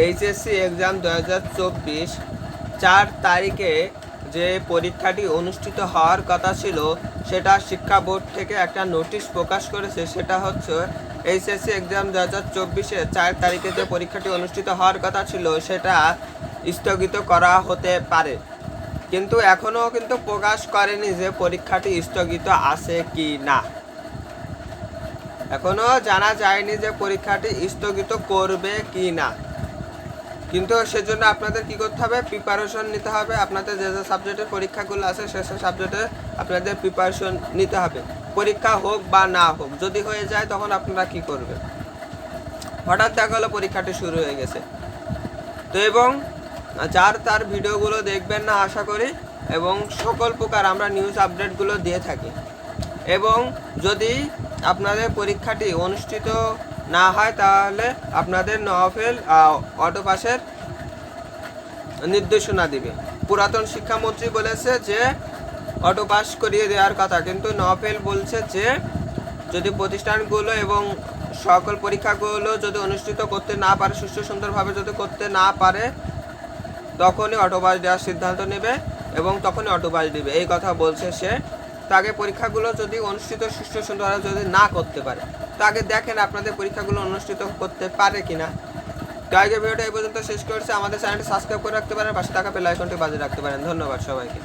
HSC exam 2024 4 তারিখে যে পরীক্ষাটি অনুষ্ঠিত হওয়ার কথা ছিল সেটা শিক্ষা বোর্ড থেকে একটা নোটিশ প্রকাশ করেছে। সেটা হচ্ছে এইচএসসি এক্সাম 2024-এ 4 তারিখে যে পরীক্ষাটি অনুষ্ঠিত হওয়ার কথা ছিল সেটা স্থগিত করা হতে পারে, কিন্তু এখনও কিন্তু প্রকাশ করেনি যে পরীক্ষাটি স্থগিত আছে কি না। এখনও জানা যায়নি যে পরীক্ষাটি স্থগিত করবে কি না, কিন্তু সেজন্য আপনাদের কি করতে হবে, প্রিপারেশন নিতে হবে। আপনাদের যে যে সাবজেক্টের পরীক্ষাগুলো আছে সে সাবজেক্টে আপনাদের প্রিপারেশন নিতে হবে। পরীক্ষা হোক বা না হোক, যদি হয়ে যায় তখন আপনারা কি করবেন। হঠাৎ দেখা হলো পরীক্ষাটি শুরু হয়ে গেছে, তো এবং যার তার ভিডিওগুলো দেখবেন না আশা করি, এবং সকল প্রকার আমরা নিউজ আপডেটগুলো দিয়ে থাকি। এবং যদি আপনাদের পরীক্ষাটি অনুষ্ঠিত না হয় তাহলে আপনাদের নওফেল অটো পাসের নির্দেশনা দিবে। পুরাতন শিক্ষামন্ত্রী বলেছে যে অটো পাস করিয়ে দেওয়ার কথা, কিন্তু নওফেল বলছে যে যদি প্রতিষ্ঠানগুলো এবং সকল পরীক্ষাগুলো যদি অনুষ্ঠিত করতে না পারে, সুষ্ঠু সুন্দরভাবে যদি করতে না পারে, তখনই অটো পাস দেওয়ার সিদ্ধান্ত নেবে এবং তখনই অটো পাস দিবে, এই কথা বলছে সে। তাকে পরীক্ষাগুলো যদি অনুষ্ঠিত সুষ্ঠু সুন্দরভাবে যদি না করতে পারে, তো আগে দেখেন আপনাদের পরীক্ষাগুলো অনুষ্ঠিত করতে পারে কিনা। তো আগে ভিডিওটা এই পর্যন্ত শেষ করছে। আমাদের চ্যানেলটি সাবস্ক্রাইব করে রাখতে পারেন, পাশে থাকা বেল আইকনটি বাজিয়ে রাখতে পারেন। ধন্যবাদ সবাইকে।